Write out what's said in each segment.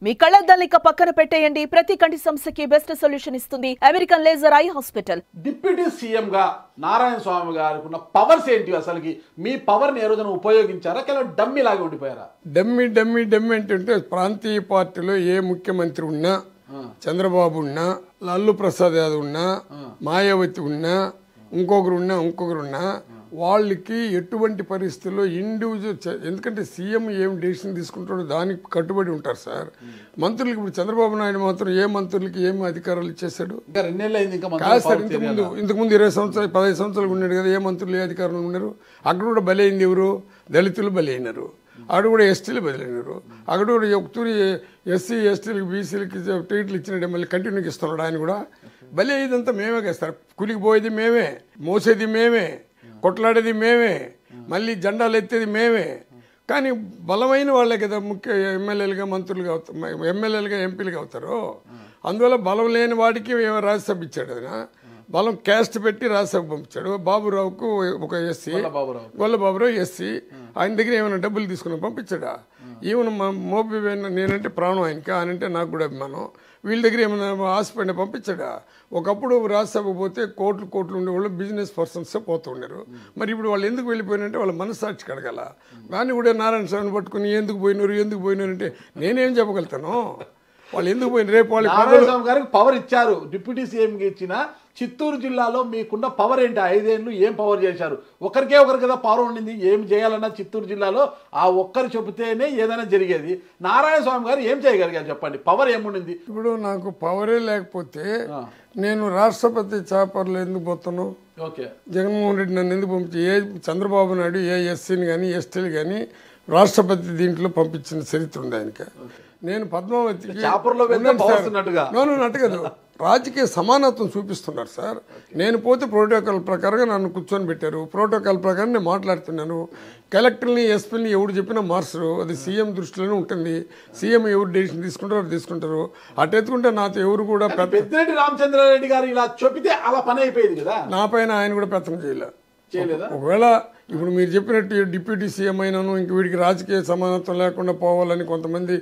మీ కళ్ళద్దాల్ని పక్కన పెట్టేయండి. ప్రతి కంటి సమస్యకి బెస్ట్ సొల్యూషన్ ఇస్తుంది American laser eye hospital. Deputy CM గా నారాయణ స్వామి గారికి ఉన్న పవర్స్ ఏంటి? అసలుకి మీ పవర్ ని ఏ రోజున ఉపయోగించారా? కేవలం డమ్మీ లాగా ఉండిపోయారా? డమ్మి అంటే ప్రాంతీయ పార్టీలో ఏ ముఖ్యమంత్రి ఉన్నా, చంద్రబాబు ఉన్నా, లల్లు ప్రసాద్ యాదవ్ ఉన్నా, మాయావతి ఉన్నా, ఇంకొకరున్నా వాళ్ళకి ఎటువంటి పరిస్థితుల్లో ఇండివిజువల్, ఎందుకంటే సీఎం ఏం డెసిషన్ తీసుకుంటాడో దానికి కట్టుబడి ఉంటారు సార్. మంత్రులకి ఇప్పుడు చంద్రబాబు నాయుడు మాత్రం ఏ మంత్రులకి ఏం అధికారాలు ఇచ్చేశాడు? కాదు సార్, ఇంతకుముందు 20 సంవత్సరాలు 15 సంవత్సరాలు ఉన్నాడు కదా, ఏ మంత్రులు ఏ అధికారులు ఉన్నారు? అక్కడ కూడా బలైంది ఎవరు? దళితులు బలైనారు. అక్కడ కూడా ఎస్టీలు బదిలినారు. అక్కడ కూడా ఒకతూరి ఎస్సీ ఎస్టీలకి బీసీలకి టికెట్లు ఇచ్చినట్టు మళ్ళీ కంటిన్యూకి ఇస్తున్నాడు. ఆయన కూడా బలి ఇదంతా మేమే కదా సార్. కూలికిపోయేది మేమే, మోసేది మేమే, కొట్లాడేది మేమే, మళ్ళీ జెండాలు ఎత్తేది మేమే. కానీ బలమైన వాళ్ళే కదా ముఖ్య ఎమ్మెల్యేలుగా మంత్రులుగా అవుతారు, ఎమ్మెల్యేలుగా ఎంపీలుగా అవుతారు. అందువల్ల బలం లేని వాడికి రాజ్యసభ ఇచ్చాడు. ఆయన బలం క్యాస్ట్ పెట్టి రాజ్యసభ పంపించాడు. బాబురావుకు ఒక ఎస్సీ, గొల్లబాబురావు ఎస్సీ, ఆయన దగ్గర ఏమైనా డబ్బులు తీసుకుని పంపించాడా? ఈవెన్ మోపి నేనంటే ప్రాణం ఆయనకి, ఆయనంటే నాకు కూడా అభిమానం. వీళ్ళ దగ్గర ఏమైనా హాస్పిటల్ పంపించాడా? ఒకప్పుడు రాజ్యసభకు పోతే కోట్లు ఉండేవాళ్ళు బిజినెస్ పర్సన్స్ పోతుండారు. మరి ఇప్పుడు వాళ్ళు ఎందుకు వెళ్ళిపోయినంటే వాళ్ళ మనస్సాక్షి అడగాల. కానీ కూడా నారాయణ స్వామిని పట్టుకుని ఎందుకు పోయినారు అంటే నేనేం చెప్పగలుగుతాను? వాళ్ళు ఎందుకు పోయినారు? రేపు వాళ్ళు నారాయణ స్వామి గారికి పవర్ ఇచ్చారు, డిప్యూటీ సీఎంకి ఇచ్చిన చిత్తూరు జిల్లాలో మీకున్న పవర్ ఏంటి? 5 ఏళ్ళు ఏం పవర్ చేశారు? ఒకరికి కదా పవర్ ఉండింది. ఏం చేయాలన్నా చిత్తూరు జిల్లాలో ఆ ఒక్కరు చెబితేనే ఏదైనా జరిగేది. నారాయణ స్వామి గారు ఏం చేయగలిగారు చెప్పండి? పవర్ ఏముండింది? ఇప్పుడు నాకు పవరే లేకపోతే నేను రాష్ట్రపతి చాపర్లు ఎందుకు పోతాను? జగన్మోహన్ రెడ్డి నన్ను ఎందుకు పంపించి, ఏ చంద్రబాబు నాయుడు ఏ ఎస్సీని కానీ ఎస్టీలు కానీ రాష్ట్రపతి దీంట్లో పంపించిన చరిత్ర ఉంది ఆయనకి. నేను పద్మావతికి నట్టుగా రాజకీయ సమానత్వం చూపిస్తున్నారు సార్. నేను పోతే ప్రోటోకాల్ ప్రకారంగా నన్ను కూర్చొని పెట్టారు. ప్రోటోకాల్ ప్రకారం నేను మాట్లాడుతున్నాను. కలెక్టర్ని ఎస్పీని ఎవరు చెప్పినా మార్చరు. అది సీఎం దృష్టిలోనే ఉంటుంది. సీఎం ఎవరు డెసిషన్ తీసుకుంటారు. అటెత్తుకుంటే నాతో ఎవరు కూడా పెద్దిరెడ్డి రామచంద్రారెడ్డి గారు ఇలా చెప్పితే అలా పని అయిపోయింది కదా. నా పైన ఆయన కూడా పెత్తనం చేయలేదు. ఒకవేళ ఇప్పుడు మీరు చెప్పినట్టు డిప్యూటీ సీఎం అయినాను ఇంక వీడికి రాజకీయ సమానత్వం లేకుండా పోవాలని కొంతమంది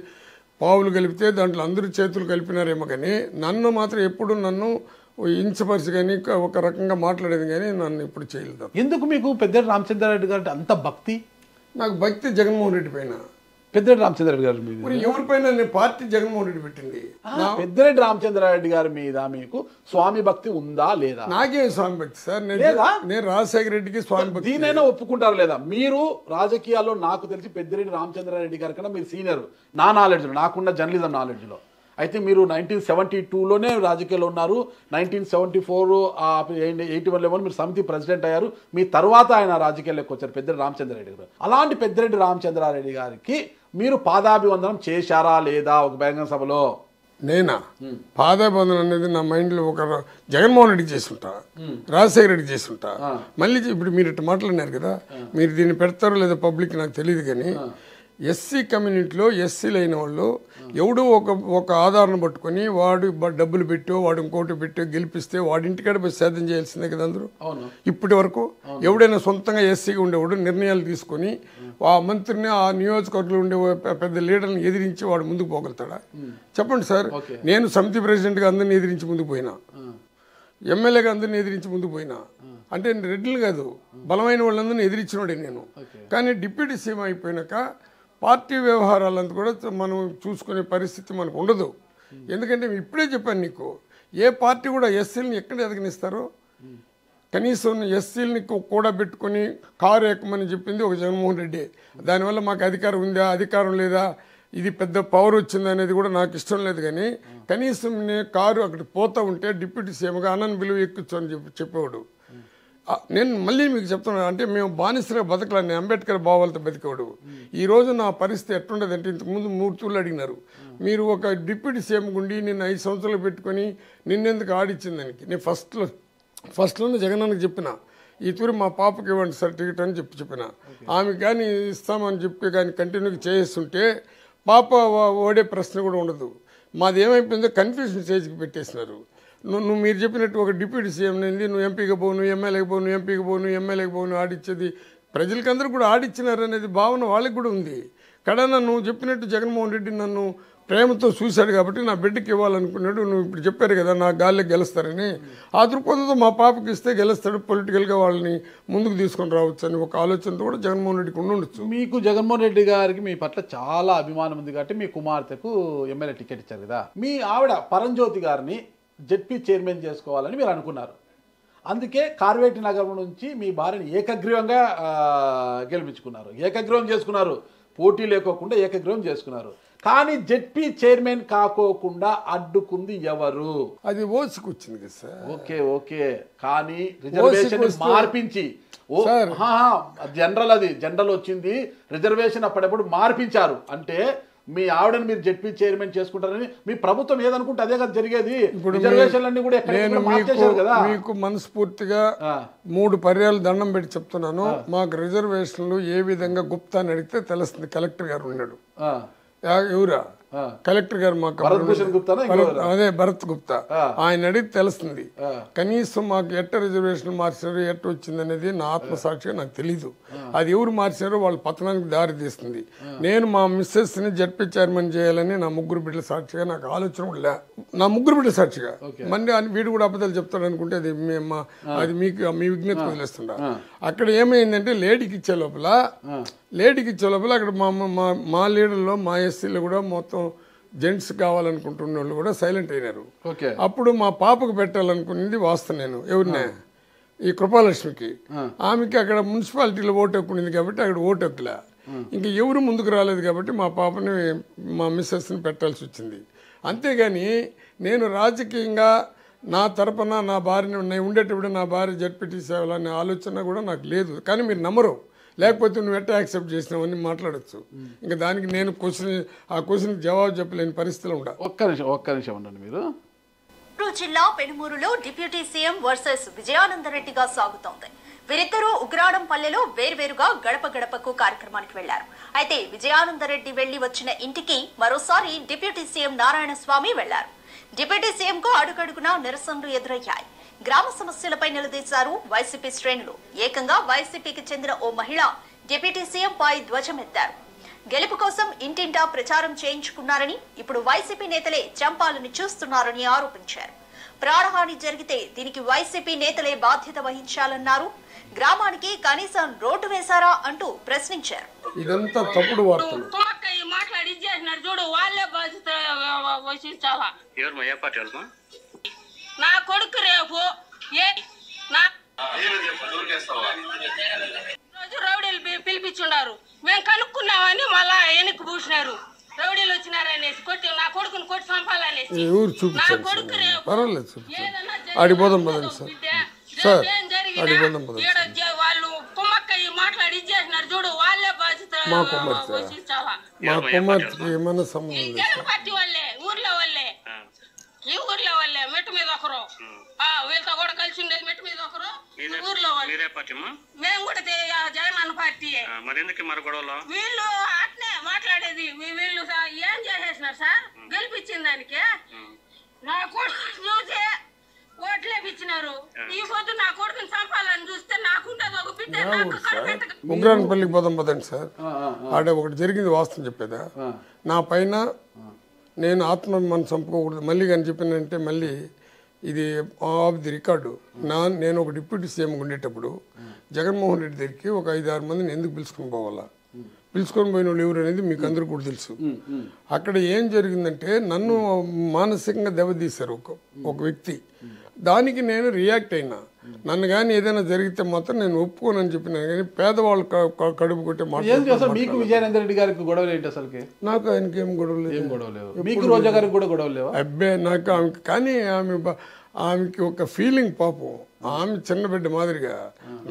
పావులు కలిపితే దాంట్లో అందరూ చేతులు కలిపినారేమో, కానీ నన్ను మాత్రం ఎప్పుడు నన్ను ఇంచపరిచి కానీ ఒక రకంగా మాట్లాడేది కానీ నన్ను ఇప్పుడు చేయలేదు. ఎందుకు మీకు పెద్దిరెడ్డి రామచంద్రారెడ్డి గారు అంత భక్తి? నాకు భక్తి జగన్మోహన్ రెడ్డి పైన. పెద్దిరెడ్డి రామచంద్రారెడ్డి గారు ఎవరిపైన పార్టీ జగన్మోహన్ రెడ్డి పెట్టింది. పెద్దిరెడ్డి రామచంద్రారెడ్డి గారి మీద మీకు స్వామి భక్తి ఉందా లేదా? నాకేం స్వామి భక్తి సార్? నేను రాజశేఖర రెడ్డికి స్వామి భక్తి. దీనైనా ఒప్పుకుంటారు లేదా? మీరు రాజకీయాల్లో నాకు తెలిసి పెద్దిరెడ్డి రామచంద్రారెడ్డి గారి కన్నా మీరు సీనియర్ నా నాలెడ్జ్లో, నాకున్న జర్నలిజం నాలెడ్జ్లో. అయితే మీరు 1972లోనే రాజకీయాల్లో ఉన్నారు. 1974 81 మీరు సమితి ప్రెసిడెంట్ అయ్యారు. మీ తర్వాత ఆయన రాజకీయాల్లోకి వచ్చారు పెద్దిరెడ్డి రామచంద్రారెడ్డి గారు. అలాంటి పెద్దిరెడ్డి రామచంద్రారెడ్డి గారికి మీరు పాదాభివందనం చేశారా లేదా ఒక బహిరంగ సభలో? నేనా పాదాభివందనం అనేది నా మైండ్లో ఒక జగన్మోహన్ రెడ్డి చేసుంటా, రాజశేఖర రెడ్డి చేసుంటా. మళ్ళీ ఇప్పుడు మీరు ఇట్లా మాట్లాడినారు కదా, మీరు దీన్ని పెడతారో లేదా పబ్లిక్ నాకు తెలియదు. కానీ ఎస్సీ కమ్యూనిటీలో ఎస్సీలు అయిన వాళ్ళు ఎవడో ఒక ఆధారం పట్టుకొని వాడు డబ్బులు పెట్టో వాడు ఇంకోటి పెట్టో గెలిపిస్తే వాడి ఇంటికాడ పోయి సేద్యం చేయాల్సిందే కదా అందరూ. ఇప్పటి వరకు ఎవడైనా సొంతంగా ఎస్సీగా ఉండేవాడు నిర్ణయాలు తీసుకొని ఆ మంత్రిని ఆ నియోజకవర్గంలో ఉండే పెద్ద లీడర్ని ఎదిరించి వాడు ముందుకు పోగలుగుతాడా? చెప్పండి సార్. నేను సమితి ప్రెసిడెంట్గా అందరిని ఎదిరించి ముందుకు పోయినా, ఎమ్మెల్యేగా అందరిని ఎదిరించి ముందుకు పోయినా. అంటే రెడ్లు కాదు, బలమైన వాళ్ళందరినీ ఎదిరించినోడే నేను. కానీ డిప్యూటీ సీఎం అయిపోయినాక పార్టీ వ్యవహారాలంతా కూడా మనం చూసుకునే పరిస్థితి మనకు ఉండదు. ఎందుకంటే ఇప్పుడే చెప్పాను నీకు, ఏ పార్టీ కూడా ఎస్సీలని ఎక్కడ ఎదగనిస్తారో. కనీసం ఎస్సీలని కూడా పెట్టుకొని కారు ఎక్కమని చెప్పింది ఒక జగన్మోహన్ రెడ్డి. దానివల్ల మాకు అధికారం ఉందా అధికారం లేదా, ఇది పెద్ద పవర్ వచ్చిందా అనేది కూడా నాకు ఇష్టం లేదు. కానీ కనీసం నేను కారు అక్కడ పోతూ ఉంటే డిప్యూటీ సీఎంగా అన్నను విలువ ఎక్కొచ్చు అని చెప్పేవాడు. నేను మళ్ళీ మీకు చెప్తున్నాను, అంటే మేము బానిసగా బతకలేని అంబేద్కర్ భావాలతో బతికేవాడు. ఈరోజు నా పరిస్థితి ఎట్లుండదంటే, ఇంతకుముందు 3 తూర్లు అడిగినారు, మీరు ఒక డిప్యూటీ సీఎం గుండి నిన్ను 5 సంవత్సరాలు పెట్టుకొని నిన్నెందుకు ఆడిచ్చిందానికి. నేను ఫస్ట్లోనే జగన్నానికి చెప్పిన, ఈ తూరి మా పాపకి ఇవ్వండి సర్టిఫికేట్ అని చెప్పిన. ఆమె కానీ ఇస్తామని చెప్పి కానీ కంటిన్యూగా చేస్తుంటే పాప ఓడే ప్రశ్న కూడా ఉండదు. మాది ఏమైపోయిందో కన్ఫ్యూజన్ స్టేజ్కి పెట్టేసినారు. మీరు చెప్పినట్టు ఒక డిప్యూటీ సీఎం నింది నువ్వు ఎంపీకి పోను, ఎమ్మెల్యేకి పోను, ఎమ్మెల్యేకి పోను ఆడిచ్చేది ప్రజలకందరూ కూడా ఆడిచ్చినారు అనేది భావన వాళ్ళకి కూడా ఉంది. కడన నువ్వు చెప్పినట్టు జగన్మోహన్ రెడ్డి నన్ను ప్రేమతో చూశాడు కాబట్టి నా బిడ్డకి ఇవ్వాలనుకున్నాడు. నువ్వు ఇప్పుడు చెప్పారు కదా నా గాలికి గెలుస్తారని, ఆ దృక్పథంతో మా పాపకి ఇస్తే గెలుస్తాడు, పొలిటికల్గా వాళ్ళని ముందుకు తీసుకొని రావచ్చు అని ఒక ఆలోచనతో కూడా జగన్మోహన్ రెడ్డికి ఉండొచ్చు. మీకు జగన్మోహన్ రెడ్డి గారికి మీ పట్ల చాలా అభిమానం ఉంది కాబట్టి మీ కుమార్తెకు ఎమ్మెల్యే టికెట్ ఇచ్చారు కదా. మీ ఆవిడ పరంజ్యోతి గారిని జెడ్పీ చైర్మన్ చేసుకోవాలని మీరు అనుకున్నారు. అందుకే కార్వేటి నగరం నుంచి మీ భార్యని ఏకగ్రీవంగా గెలిపించుకున్నారు, ఏకగ్రీవం చేసుకున్నారు, పోటీ లేకోకుండా ఏకగ్రీవం చేసుకున్నారు. కానీ జెడ్పీ చైర్మన్ కాకోకుండా అడ్డుకుంది ఎవరు? అది ఓసికి వచ్చింది కదా సార్. ఓకే ఓకే, కానీ రిజర్వేషన్ మార్పించి జనరల్, అది జనరల్ వచ్చింది, రిజర్వేషన్ అప్పుడప్పుడు మార్పించారు. అంటే మీ ఆవిడని మీరు జెడ్పీ చైర్మన్ చేసుకుంటారని మీ ప్రభుత్వం ఏదనుకుంటే అదే కదా జరిగేది. రిజర్వేషన్లన్నీ కూడా మార్చేశారు కదా. మీకు మనస్ఫూర్తిగా 3 పర్యాలు దండం పెట్టి చెప్తున్నాను, మాకు రిజర్వేషన్లు ఏ విధంగా గుప్తా అని అడిగితే తెలుస్తుంది. కలెక్టర్ గారు ఉన్నాడు, ఎవరా కలెక్టర్ గారు మాకు అదే భరత్ గుప్తా, ఆయన అడిగి తెలుస్తుంది. కనీసం మాకు ఎట్ట రిజర్వేషన్ మార్చారు, ఎట్ట వచ్చింది అనేది నా ఆత్మసాక్షిగా నాకు తెలీదు. అది ఎవరు మార్చారో వాళ్ళ పతనానికి దారి తీస్తుంది. నేను మా మిస్సెస్ ని జడ్పీ చైర్మన్ చేయాలని నా 3 బిడ్డల సాక్షిగా నాకు ఆలోచన కూడా లే. నా 3 బిడ్డల సాక్షిగా మళ్ళీ వీడు కూడా అబద్ధాలు చెప్తాడు అనుకుంటే అది మీకు మీ విజ్ఞత వదిలేస్తుండ. అక్కడ ఏమైందంటే లేడీకి ఇచ్చే లోపల అక్కడ మా లీడర్లో మా ఎస్సీలో కూడా మొత్తం జెంట్స్ కావాలనుకుంటున్న వాళ్ళు కూడా సైలెంట్ అయినారు. అప్పుడు మా పాపకు పెట్టాలనుకునేది వాస్త నేను ఎవరినే ఈ కృపాలక్ష్మికి, ఆమెకి అక్కడ మున్సిపాలిటీలో ఓటు ఎక్కుంది కాబట్టి అక్కడ ఓటు ఎక్కులే. ఇంకా ఎవరు ముందుకు రాలేదు కాబట్టి మా పాపని మా మిస్సెస్ని పెట్టాల్సి వచ్చింది. అంతేగాని నేను రాజకీయంగా నా తరపున నా భార్యని నేను ఉండేటప్పుడు నా భార్య జడ్పీటీ సేవలనే ఆలోచన కూడా నాకు లేదు. కానీ మీరు నమ్మరు, లేకపోతే నువ్వు ఎట్లా యాక్సెప్ట్ చేసినావని మాట్లాడచ్చు. ఇంకా దానికి నేను ఆ క్వశ్చన్ జవాబు చెప్పలేని పరిస్థితిలో ఉండ. ఒక్క నిమిషం ఉండండి. మీరు జిల్లా పెనుమూరులో డిప్యూటీ సీఎం వర్సెస్ విజయానందరెడ్డిగా సాగుతోంది. వీరిద్దరూ ఉగ్రాడంపల్లెలో వేర్వేరుగా గడప గడపకు కార్యక్రమానికి వెళ్లారు. అయితే విజయానందరెడ్డి వెళ్లి వచ్చిన ఇంటికి మరోసారి డిప్యూటీ సీఎం నారాయణ స్వామి వెళ్లారు. డిప్యూటీ సీఎం కు అడుగడుగునా నిరసనలు ఎదురయ్యాయి. గ్రామ సమస్యలపై నిలదీశారు వైసీపీ శ్రేణులు. ఏకంగా వైసీపీకి చెందిన ఓ మహిళ డిప్యూటీ సీఎం పై ధ్వజమెత్తారు. గెలుపు కోసం ఇంటింటా ప్రచారం చేయించుకున్నారని, ఇప్పుడు వైసీపీ నేతలే చంపాలని చూస్తున్నారని ఆరోపించారు. ప్రాణహాని జరిగితే దీనికి వైసీపీ నేతలే బాధ్యత వహించాలన్నారు. గ్రామానికి కనీసం రోడ్డు వేశారా అంటూ ప్రశ్నించారు. ఇదంతా తప్పుడు వార్తలు. చూడు వాళ్ళే బాధ్యత వహించాలా. నా కొడుకు రేపు రౌడీలు పిలిపించున్నారు, మేము కనుక్కున్నామని మళ్ళా వెనక్కి పూసినారు. రౌడీలు వచ్చినారనేసి కొట్టి నా కొడుకుని కొట్టి చంపాలనేసి. నా కొడుకు రేపు వాళ్ళు కుమ్మక్కయ్య మాట్లాడి ఇచ్చేసినారు. చూడు వాళ్ళే బాధ్యత వహించాలా. పార్టీ వాళ్ళే, ఊర్లో వాళ్ళే, ఈ ఊర్లో వాళ్ళే. మెట్టు మీద ఒకరు, వీళ్ళతో కూడా కలిసి ఉండేది మెట్టు మీద ఒకరు, ఊర్లో వాళ్ళు. మేము కూడా జగన్ పార్టీ. వీళ్ళు అట్నే మాట్లాడేది. వీళ్ళు ఏం చేసేసినారు సార్ గెలిపించిన దానికి? నా కొడుకు చూసే ఓట్లేపించినారు. ఈ పొద్దు నా కొడుకుని చంపాలని చూస్తే నాకుండదు ఒక బిడ్డ. ఉగ్రాన్పల్లికి పోదాం పదండి సార్. ఆడ ఒకటి జరిగింది వాస్తవం చెప్పేదా. నా పైన నేను ఆత్మాభిమానం చంపుకోకూడదు మళ్ళీ కానీ చెప్పినంటే మళ్ళీ ఇది ఆఫ్ ది రికార్డు. నేను ఒక డిప్యూటీ సీఎం ఉండేటప్పుడు జగన్మోహన్ రెడ్డి దగ్గరికి ఒక 5-6 మందిని ఎందుకు పిలుచుకొని పోవాలా, పిలుచుకొని పోయిన వాళ్ళు ఎవరు అనేది మీకు అందరూ కూడా తెలుసు. అక్కడ ఏం జరిగిందంటే నన్ను మానసికంగా దెబ్బతీశారు ఒక వ్యక్తి. దానికి నేను రియాక్ట్ అయినా. నన్ను కానీ ఏదైనా జరిగితే మాత్రం నేను ఒప్పుకోనని చెప్పినా కానీ పేదవాళ్ళు కడుపు కొట్టే మాట. మీకు విజయానంద రెడ్డి గారికి గొడవలు ఏంటి అసలు? నాకు ఆయనకి ఏం గొడవలు లేవు. మీకు రోజా గారికి కూడా గొడవలు లేవు? అబ్బే నాకు ఆమెకి కానీ ఆమెకి ఒక ఫీలింగ్ పాపం. ఆమె చిన్న బిడ్డ మాదిరిగా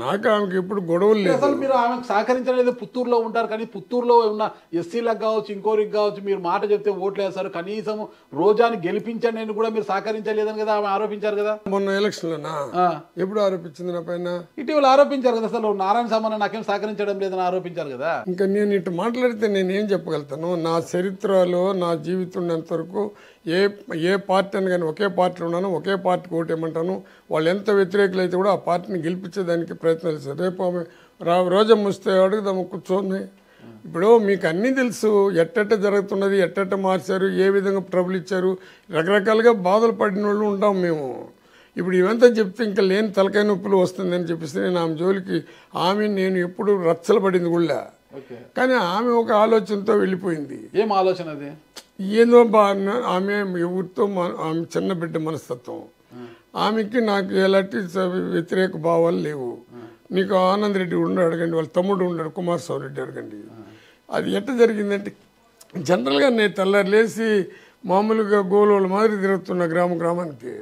నాకు ఆమెకి ఎప్పుడు గొడవలు లేదు. అసలు మీరు ఆమెకు సహకరించలేదు. పుత్తూరులో ఉంటారు కానీ పుత్తూరులో ఉన్న ఎస్సీలకు కావచ్చు ఇంకోరికి కావచ్చు మీరు మాట చెప్తే ఓట్లు వేస్తారు. కనీసం రోజాని గెలిపించండి అని కూడా మీరు సహకరించలేదని కదా ఆమె ఆరోపించారు కదా మొన్న ఎలక్షన్లోనా. ఎప్పుడు ఆరోపించింది నా పైన? ఇటీవల ఆరోపించారు కదా. అసలు నారాయణ సామాన్ నాకేం సహకరించడం లేదని ఆరోపించారు కదా. ఇంకా నేను ఇటు మాట్లాడితే నేనేం చెప్పగలుగుతాను? నా చరిత్రలో నా జీవితం ఉన్నంతవరకు ఏ పార్టీ అని కానీ ఒకే పార్టీలో ఉన్నాను, ఒకే పార్టీకి ఓటేయమంటాను. వాళ్ళు ఎంత వ్యతిరేకులు అయితే కూడా ఆ పార్టీని గెలిపించేదానికి ప్రయత్నాలు చేశారు. రేపు ఆమె రోజమ్మ వస్తే అడుగుదాము కూర్చొని ఇప్పుడు మీకు అన్నీ తెలుసు, ఎట్టెట్ట జరుగుతున్నది, ఎట్టెట్ట మార్చారు, ఏ విధంగా ట్రబుల్ ఇచ్చారు, రకరకాలుగా బాధలు పడిన వాళ్ళు ఉంటాం మేము. ఇప్పుడు ఇవంతా చెప్తే ఇంకా లేని తలకాయ నొప్పులు వస్తుందని చెప్పేసి నేను ఆమె జోలికి నేను ఎప్పుడు రచ్చలు పడింది కూడా. కానీ ఆమె ఒక ఆలోచనతో వెళ్ళిపోయింది. ఏం ఆలోచన అది? ఏందో ఆమె ఎవరితో ఆమె చిన్న బిడ్డ మనస్తత్వం, ఆమెకి నాకు ఎలాంటి వ్యతిరేక భావాలు లేవు. నీకు ఆనంద్ రెడ్డి ఉండి అడగండి, వాళ్ళ తమ్ముడు ఉన్నాడు కుమారస్వామి రెడ్డి అడగండి. అది ఎట్ట జరిగిందంటే జనరల్గా నేను తెల్లారి లేచి మామూలుగా గోలోళ్ళ మాదిరి తిరుగుతున్న గ్రామానికి.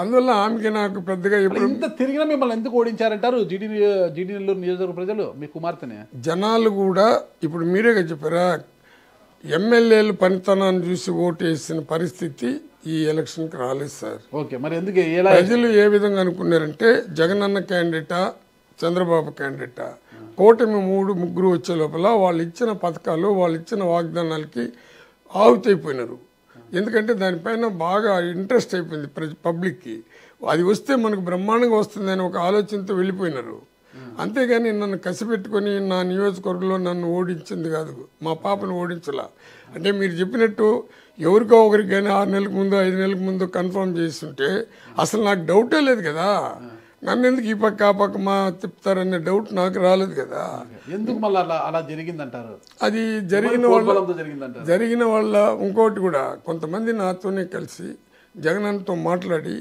అందువల్ల ఆమెకి నాకు పెద్దగా ఎప్పుడు ఇంత తిరిగినా మిమ్మల్ని ఎందుకు ఓడించారంటారు జీడీ నెల్లూరు నియోజకవర్గ ప్రజలు మీ కుమార్తెనే? జనాలు కూడా ఇప్పుడు మీరేగా చెప్పారా, ఎమ్మెల్యేలు పనితనాన్ని చూసి ఓటు వేసిన పరిస్థితి ఈ ఎలక్షన్కి రాలేదు సార్. ఓకే, మరి ఎందుకు ప్రజలు ఏ విధంగా అనుకున్నారంటే జగనన్న క్యాండిడేటా చంద్రబాబు క్యాండిడేటా, కూటమి ముగ్గురు వచ్చే లోపల వాళ్ళు ఇచ్చిన పథకాలు వాళ్ళు ఇచ్చిన వాగ్దానాలకి ఆవుతైపోయినారు. ఎందుకంటే దానిపైన బాగా ఇంట్రెస్ట్ అయిపోయింది పబ్లిక్కి. అది వస్తే మనకు బ్రహ్మాండంగా వస్తుందని ఒక ఆలోచనతో వెళ్ళిపోయినారు. అంతేగాని నన్ను కసిపెట్టుకొని నా నియోజకవర్గంలో నన్ను ఓడించింది కాదు, మా పాపను ఓడించలా. అంటే మీరు చెప్పినట్టు ఎవరికో ఒకరికి కానీ 6 నెలలకు ముందు 5 నెలలకు ముందు కన్ఫర్మ్ చేస్తుంటే అసలు నాకు డౌటే లేదు కదా. నన్ను ఎందుకు ఈ పక్క ఆ పక్క మా తిప్పుతారనే డౌట్ నాకు రాలేదు కదా. ఎందుకు మళ్ళీ అలా జరిగిందంటారు? అది జరిగిన వాళ్ళ ఇంకోటి కూడా కొంతమంది నాతోనే కలిసి జగనన్నతో మాట్లాడి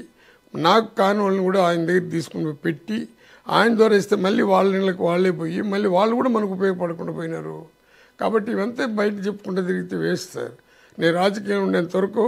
నాకు కాని వాళ్ళని కూడా ఆయన దగ్గర తీసుకుని పెట్టి ఆయన ద్వారా ఇస్తే మళ్ళీ వాళ్ళ ఇళ్ళకి వాళ్ళే పోయి మళ్ళీ వాళ్ళు కూడా మనకు ఉపయోగపడకుండా పోయినారు. కాబట్టి ఇవంతా బయట చెప్పుకుంటూ తిరిగితే వేస్ట్ సార్. నేను రాజకీయం ఉండేంత వరకు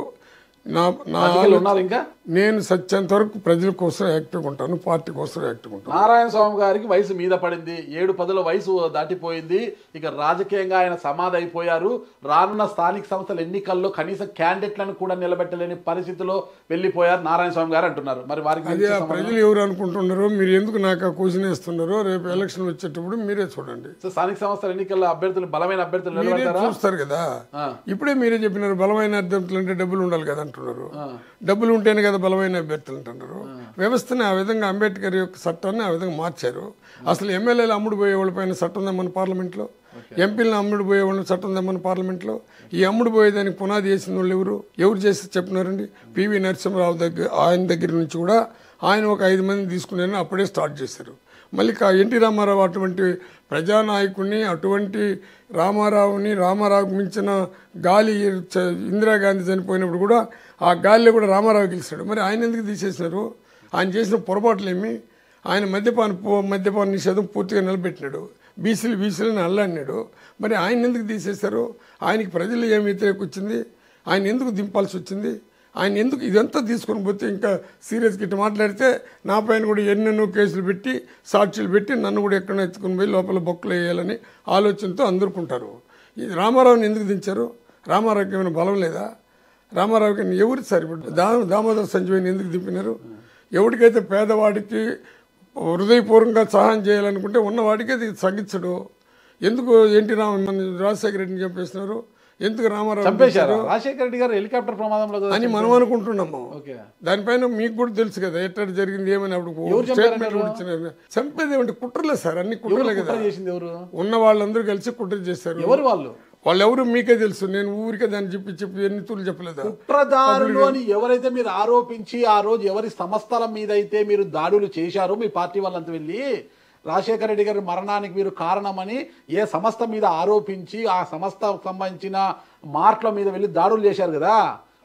నేను సత్యంత వరకు ప్రజల కోసం యాక్టివ్గా ఉంటాను, పార్టీ కోసం యాక్టివ్గా ఉంటాను. నారాయణ స్వామి గారికి వయసు మీద పడింది, 7-10 వయసు దాటిపోయింది, ఇక రాజకీయంగా ఆయన సమాధి అయిపోయారు. రానున్న స్థానిక సంస్థల ఎన్నికల్లో కనీసం క్యాండిడేట్లను కూడా నిలబెట్టలేని పరిస్థితిలో వెళ్ళిపోయారు నారాయణ స్వామి గారు అంటున్నారు. మరి వారికి అదే ప్రజలు ఎవరు అనుకుంటున్నారో, మీరు ఎందుకు నాకు క్వశ్చన్ వేస్తున్నారో, రేపు ఎలక్షన్ వచ్చేటప్పుడు మీరే చూడండి. స్థానిక సంస్థల ఎన్నికల్లో అభ్యర్థులు బలమైన అభ్యర్థులు చూస్తారు కదా. ఇప్పుడే మీరే చెప్పినారు బలమైన అభ్యర్థులు అంటే డబ్బులు ఉండాలి కదా అంటున్నారు. డబ్బులు ఉంటేనే కదా బలమైన అభ్యర్థులు అంటున్నారు. వ్యవస్థని ఆ విధంగా అంబేద్కర్ యొక్క చట్టాన్ని ఆ విధంగా మార్చారు. అసలు ఎమ్మెల్యేలు అమ్ముడు పోయే వాళ్ళపైన చట్టం తెమ్మని పార్లమెంట్లో, ఎంపీలను అమ్ముడు పోయే వాళ్ళని చట్టం తెమ్మని పార్లమెంట్లో. ఈ అమ్ముడు పోయేదానికి పునాది చేసిన వాళ్ళు ఎవరు చేసి చెప్పినారండి? పివి నరసింహరావు ఆయన దగ్గర నుంచి కూడా ఆయన ఒక 5 మంది తీసుకున్నారని అప్పుడే స్టార్ట్ చేశారు. మళ్ళీ ఎన్టీ రామారావు అటువంటి ప్రజానాయకుడిని, అటువంటి రామారావుకు మించిన గాలి ఇందిరాగాంధీ చనిపోయినప్పుడు కూడా ఆ గాలిలో కూడా రామారావు గెలిచాడు. మరి ఆయన ఎందుకు తీసేసినారు? ఆయన చేసిన పొరపాట్లేమి? ఆయన మద్యపాన నిషేధం పూర్తిగా నిలబెట్టినాడు, బీసీలని అల్లాడినాడు. మరి ఆయన ఎందుకు తీసేశారు? ఆయనకి ప్రజలు ఏం వ్యతిరేక వచ్చింది? ఆయన ఎందుకు దింపాల్సి వచ్చింది? ఆయన ఎందుకు ఇదంతా తీసుకొని పోతే ఇంకా సీరియస్గా ఇట్లా మాట్లాడితే నా పైన కూడా ఎన్నెన్నో కేసులు పెట్టి సాక్షులు పెట్టి నన్ను కూడా ఎక్కడో ఎత్తుకుని పోయి లోపల బొక్కలు వేయాలని ఆలోచనతో అందరుకుంటారు. ఇది రామారావుని ఎందుకు దించారు? రామారావుకి ఏమైనా బలం లేదా? రామారావుకి ఎవరు సార్ ఇప్పుడు దామోదర సంజీవిని ఎందుకు దింపినారు? ఎవరికైతే పేదవాడికి హృదయపూర్వకంగా సహాయం చేయాలనుకుంటే ఉన్నవాడికి అది తగ్గించడు. ఎందుకు రాజశేఖర రెడ్డిని చంపేసినారు? ఎందుకు రామారావు రాజశేఖర రెడ్డి గారు హెలికాప్టర్ ప్రమాదంలో అని మనం అనుకుంటున్నాము. దానిపైన మీకు కూడా తెలుసు కదా ఎట్లా జరిగింది ఏమని. అప్పుడు చంపేది ఏమంటే కుట్రలే సార్, అన్ని కుట్రలే కదా. ఉన్న వాళ్ళందరూ కలిసి కుట్ర చేశారు. ఎవరు వాళ్ళు ఎవరు మీకే తెలుసు. నేను ఊరికే దాన్ని చెప్పి ఎన్ని తూర్లు చెప్పలేదు. కుట్రదారులు అని ఎవరైతే మీరు ఆరోపించి ఆ రోజు ఎవరి సంస్థల మీద అయితే మీరు దాడులు చేశారో మీ పార్టీ వాళ్ళంతా వెళ్ళి రాజశేఖర రెడ్డి గారి మరణానికి మీరు కారణమని ఏ సంస్థ మీద ఆరోపించి ఆ సంస్థకు సంబంధించిన మార్ట్ల మీద వెళ్ళి దాడులు చేశారు కదా.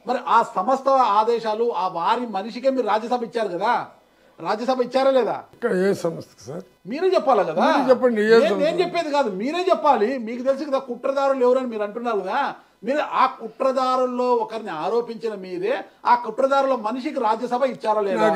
మరి ఆ సంస్థ ఆదేశాలు ఆ వారి మనిషికే మీరు రాజ్యసభ ఇచ్చారు కదా. రాజ్యసభ ఇచ్చారా లేదా? ఏ సంస్థ సార్ మీరే చెప్పాలి కదా. చెప్పండి. నేను చెప్పేది కాదు, మీరే చెప్పాలి. మీకు తెలుసు కదా కుట్రదారులు ఎవరని మీరు అంటున్నారు కదా. మీరు ఆ కుట్రదారుల్లో ఒకరిని ఆరోపించిన మీరే ఆ కుట్రదారుల మనిషికి రాజ్యసభ ఇచ్చారా లేదా?